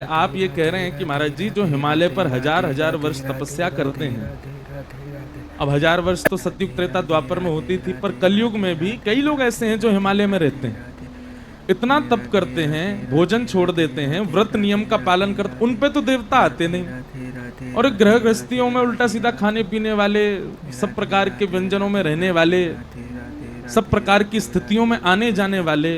आप ये कह रहे हैं कि महाराज जी जो हिमालय पर हजार हजार वर्ष तपस्या करते हैं, अब हजार वर्ष तो सतयुग त्रेता द्वापर में होती थी, पर कलयुग में भी कई लोग ऐसे हैं जो हिमालय में रहते हैं, इतना तप करते हैं, भोजन छोड़ देते हैं, व्रत नियम का पालन करते, उन पे तो देवता आते नहीं। और ग्रह गृहस्थियों में उल्टा सीधा खाने पीने वाले, सब प्रकार के व्यंजनों में रहने वाले, सब प्रकार की स्थितियों में आने जाने वाले,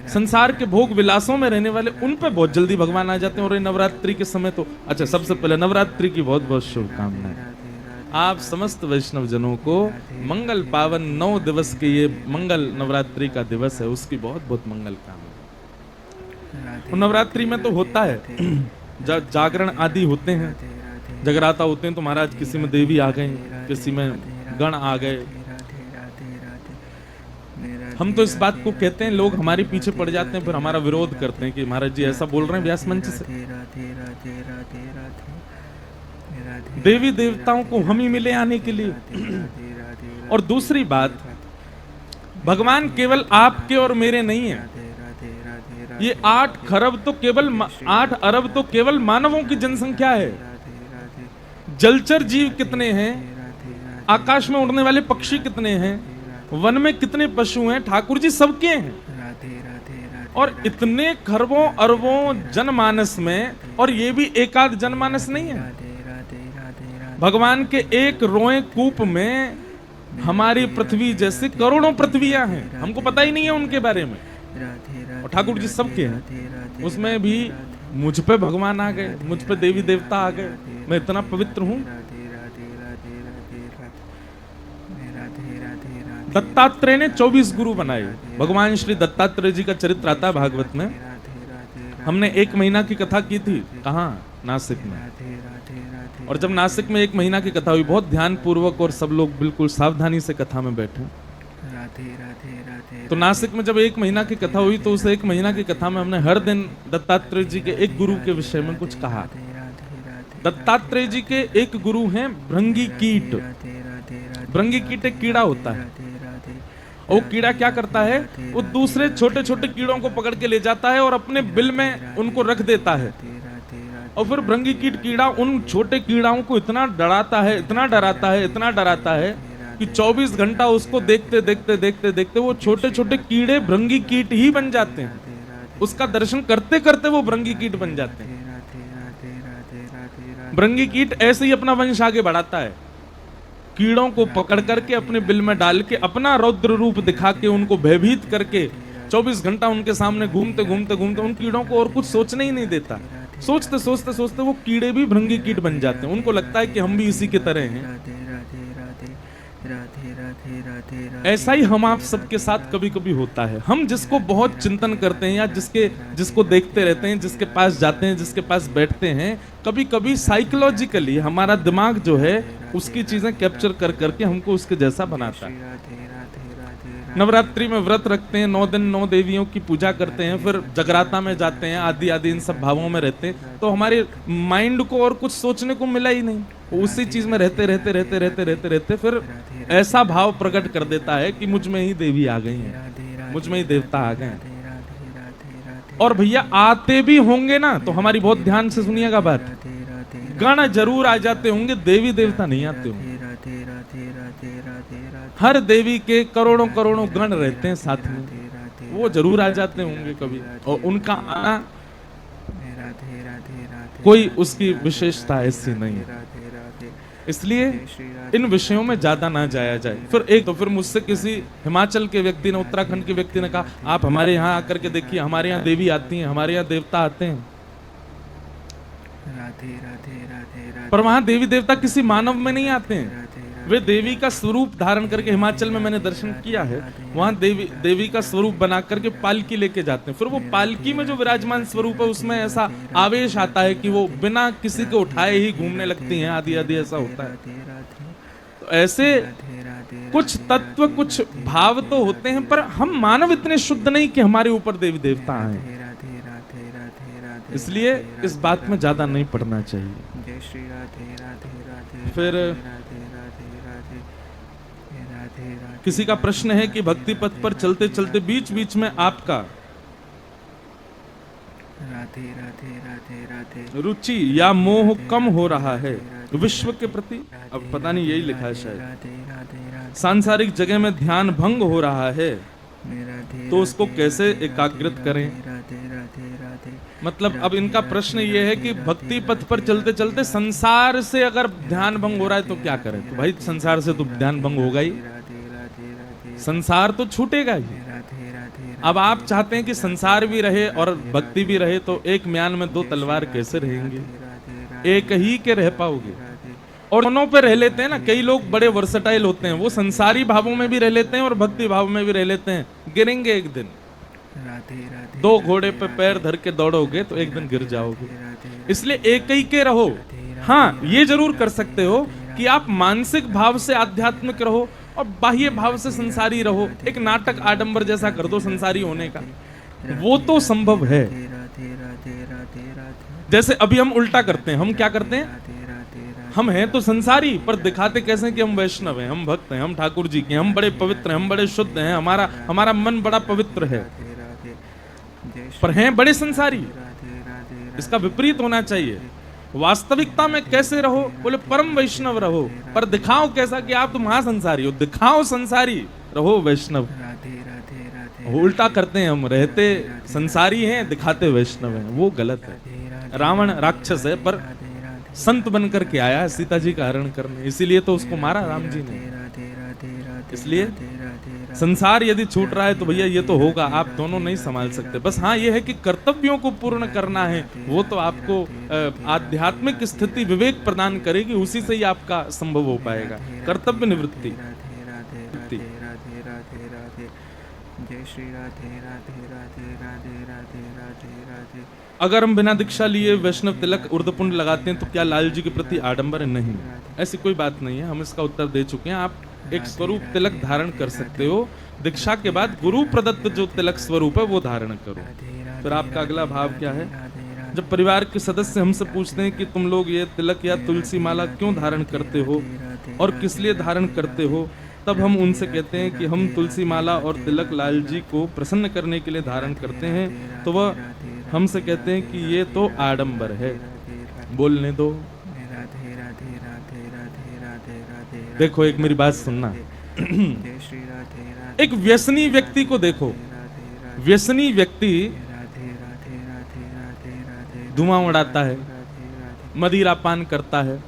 संसार के भोग विलासों में रहने वाले, उन पे बहुत जल्दी भगवान आ जाते हैं। और ये नवरात्रि के समय तो अच्छा, सबसे पहले नवरात्रि की बहुत बहुत शुभकामनाएं। आप समस्त वैष्णव जनों को मंगल पावन 9 दिवस के ये मंगल नवरात्रि का दिवस है, उसकी बहुत बहुत मंगल कामना। नवरात्रि में तो होता है जागरण आदि होते हैं, जगराता होते हैं, तो महाराज किसी में देवी आ गई, किसी में गण आ गए। हम तो इस बात को कहते हैं, लोग हमारे पीछे पड़ जाते हैं, फिर हमारा विरोध करते हैं कि महाराज जी ऐसा बोल रहे हैं व्यास मंच से। देवी देवताओं को हम ही मिले आने के लिए। और दूसरी बात, भगवान केवल आपके और मेरे नहीं है। ये 8 खरब तो केवल 8 अरब तो केवल मानवों की जनसंख्या है। जलचर जीव कितने हैं, आकाश में उड़ने वाले पक्षी कितने हैं, वन में कितने पशु हैं, ठाकुर जी सबके हैं। और इतने खरबों अरबों जनमानस में, और ये भी एकाध जनमानस नहीं है। भगवान के एक रोए कूप में हमारी पृथ्वी जैसे करोड़ों पृथ्वियां हैं, हमको पता ही नहीं है उनके बारे में। और ठाकुर जी सबके हैं, उसमें भी मुझ पे भगवान आ गए, मुझ पे देवी देवता आ गए। मैं इतना पवित्र हूं। दत्तात्रेय ने 24 गुरु बनाए। भगवान श्री दत्तात्रेय जी का चरित्र आता है भागवत में। हमने 1 महीना की कथा की थी, कहाँ? नासिक में। और जब नासिक में 1 महीना की कथा हुई, बहुत ध्यान पूर्वक और सब लोग बिल्कुल सावधानी से कथा में बैठे। तो नासिक में जब 1 महीना की कथा हुई, तो उस 1 महीना की कथा में हमने हर दिन दत्तात्रेय जी के एक गुरु के विषय में कुछ कहा। दत्तात्रेय जी के एक गुरु हैं भृंगी कीट। भृंगी कीट एक कीड़ा होता है। वो कीड़ा क्या करता है, वो दूसरे छोटे छोटे कीड़ों को पकड़ के ले जाता है और अपने बिल में उनको रख देता है। और फिर भृंगी कीट कीड़ा उन छोटे कीड़ाओं को इतना डराता है, इतना डराता है, इतना डराता है कि 24 घंटा उसको देखते देखते देखते देखते वो छोटे छोटे कीड़े भृंगी कीट ही बन जाते हैं। उसका दर्शन करते करते वो भृंगी कीट बन जाते हैं। भृंगी कीट ऐसे ही अपना वंश आगे बढ़ाता है, कीड़ों को पकड़ करके अपने बिल में डाल के अपना रौद्र रूप दिखा के उनको भयभीत करके 24 घंटा उनके सामने घूमते घूमते घूमते उन कीड़ों को और कुछ सोचने ही नहीं देता। सोचते सोचते सोचते वो कीड़े भी भृंगी कीट बन जाते हैं। उनको लगता है कि हम भी इसी की तरह हैं। ऐसा ही हम आप सबके साथ कभी कभी होता है। हम जिसको बहुत चिंतन करते हैं या जिसको देखते रहते हैं, जिसके पास जाते हैं, जिसके पास बैठते हैं, कभी कभी साइकोलॉजिकली हमारा दिमाग जो है उसकी चीजें कैप्चर कर करके हमको उसके जैसा बनाता है। नवरात्रि में व्रत रखते हैं, 9 दिन 9 देवियों की पूजा करते हैं, फिर जगराता में जाते हैं, आदि आदि इन सब भावों में रहते हैं, तो हमारे माइंड को और कुछ सोचने को मिला ही नहीं। उसी चीज में रहते रहते रहते रहते रहते रहते फिर ऐसा भाव प्रकट कर देता है कि मुझ में ही देवी आ गई है, मुझ में ही देवता आ गए। और भैया आते भी होंगे ना, तो हमारी बहुत ध्यान से सुनिएगा बात, गण जरूर आ जाते होंगे, देवी देवता नहीं आते होंगे। हर देवी के करोड़ों करोड़ों गण रहते हैं साथ में, वो जरूर आ जाते होंगे कभी। और उनका आना कोई उसकी विशेषता ऐसी नहीं है। इसलिए इन विषयों में ज्यादा ना जाया जाए। फिर मुझसे किसी हिमाचल के व्यक्ति ने, उत्तराखंड के व्यक्ति ने कहा, आप हमारे यहाँ आकर के देखिए, हमारे यहाँ देवी आती हैं, हमारे यहाँ देवता आते हैं। पर वहां देवी देवता किसी मानव में नहीं आते हैं, वे देवी का स्वरूप धारण करके, हिमाचल में मैंने दर्शन किया है, वहां देवी का स्वरूप बना करके पालकी लेके जाते हैं। फिर वो पालकी में जो विराजमान स्वरूप है उसमें ऐसा आवेश आता है कि वो बिना किसी को उठाए ही घूमने लगती हैं, आदि आदि ऐसा होता है। तो ऐसे कुछ तत्व, कुछ भाव तो होते हैं, पर हम मानव इतने शुद्ध नहीं कि हमारे ऊपर देवी देवता आए। इसलिए इस बात में ज्यादा नहीं पड़ना चाहिए। फिर किसी का प्रश्न है कि भक्ति पथ पर चलते चलते बीच बीच में आपका राधे राधे राधे राधे। रुचि या मोह कम हो रहा है विश्व के प्रति, अब पता नहीं यही लिखा है शायद। राधे राधे राधे। सांसारिक जगह में ध्यान भंग हो रहा है राधे तो उसको राधे कैसे राधे एकाग्रित करें। राधे राधे राधे। मतलब अब इनका प्रश्न ये है कि भक्ति पथ पर चलते चलते संसार से अगर ध्यान भंग हो रहा है तो क्या करें। तो भाई संसार से तो ध्यान भंग होगा ही, राधे राधे राधे। संसार तो छूटेगा ही। राधे राधे। अब आप चाहते हैं कि संसार भी रहे और भक्ति भी रहे, तो एक म्यान में दो तलवार कैसे रहेंगे, एक ही के रह पाओगे। और दोनों पे रह लेते हैं ना, कई लोग बड़े वर्सटाइल होते हैं, वो संसारी भावों में भी रह लेते हैं और भक्ति भाव में भी रह लेते हैं, गिरेंगे एक दिन। दो घोड़े पे पैर धर के दौड़ोगे तो एक दिन गिर जाओगे, इसलिए एक ही के रहो। हाँ, ये जरूर कर सकते हो कि आप मानसिक भाव से आध्यात्मिक रहो और बाह्य भाव से संसारी रहो। एक नाटक आडंबर जैसा कर दो संसारी होने का, वो तो संभव है। जैसे अभी हम उल्टा करते हैं, हम क्या करते हैं, हम हैं तो संसारी पर दिखाते कैसे हैं कि हम वैष्णव हैं, हम भक्त हैं, हम ठाकुर जी के, हम बड़े पवित्र हैं, हम बड़े शुद्ध हैं, हमारा मन बड़ा पवित्र है, पर हैं बड़े संसारी। इसका विपरीत होना चाहिए। वास्तविकता में कैसे रहो, बोले परम वैष्णव रहो, पर दिखाओ कैसा कि आप तो महासंसारी हो, दिखाओ संसारी, रहो वैष्णव। उल्टा करते हैं हम, रहते संसारी हैं दिखाते वैष्णव हैं, वो गलत है। रावण राक्षस है पर संत बनकर के आया सीता जी का हरण करने, इसीलिए तो उसको मारा राम जी ने। इसलिए संसार यदि छूट रहा है तो भैया ये तो होगा, आप दोनों नहीं संभाल सकते। बस हाँ ये है कि कर्तव्यों को पूर्ण करना है, वो तो आपको आध्यात्मिक स्थिति विवेक प्रदान करेगी, उसी से ही आपका संभव हो पाएगा। कर्तव्य निवृत्ति। जय श्री राधे राधे राधे राधे राधे राधे राधे। अगर हम बिना दीक्षा लिए वैष्णव तिलक उर्धपुंड लगाते हैं तो क्या लाल जी के प्रति आडंबर है? नहीं, ऐसी कोई बात नहीं है, हम इसका उत्तर दे चुके हैं। आप एक स्वरूप तिलक धारण कर सकते हो, दीक्षा के बाद गुरु प्रदत्त जो तिलक स्वरूप है वो धारण करो। फिर आपका अगला भाव क्या है? जब परिवार के सदस्य हमसे पूछते हैं कि तुम लोग ये तिलक या तुलसी माला क्यों धारण करते हो और किस लिए धारण करते हो, तब हम उनसे कहते हैं कि हम तुलसी माला और तिलक लाल जी को प्रसन्न करने के लिए धारण करते हैं। तो वह हमसे कहते हैं कि ये तो आडंबर है, बोलने दो। देखो एक मेरी बात सुनना, एक व्यसनी व्यक्ति को देखो, व्यसनी व्यक्ति धुआं उड़ाता है, मदिरा पान करता है,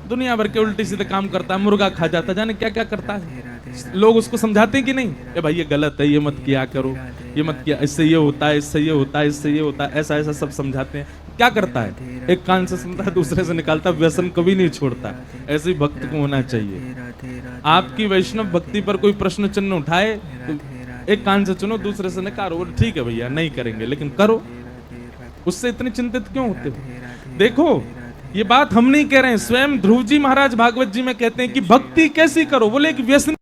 दुनिया भर के उल्टे सीधे काम करता है, मुर्गा खा जाता है, जाने क्या क्या करता है। लोग उसको समझाते हैं कि नहीं, ए भाई ये गलत है, ये मत किया करो, ये मत किया, इससे ये होता है, इससे ये होता है, इससे ये होता है, ऐसा ऐसा सब समझाते हैं। क्या करता है? एक कान से सुनता है, दूसरे से निकालता है, व्यसन कभी नहीं छोड़ता। ऐसे भक्त को होना चाहिए। आपकी वैष्णव भक्ति पर कोई प्रश्न चिन्ह उठाए तो एक कान से चुनो, दूसरे से निकालो। ठीक है भैया नहीं करेंगे, लेकिन करो, उससे इतने चिंतित क्यों होते हो? देखो ये बात हम नहीं कह रहे हैं, स्वयं ध्रुव जी महाराज भागवत जी में कहते हैं कि भक्ति कैसी करो, बोले एक व्यसन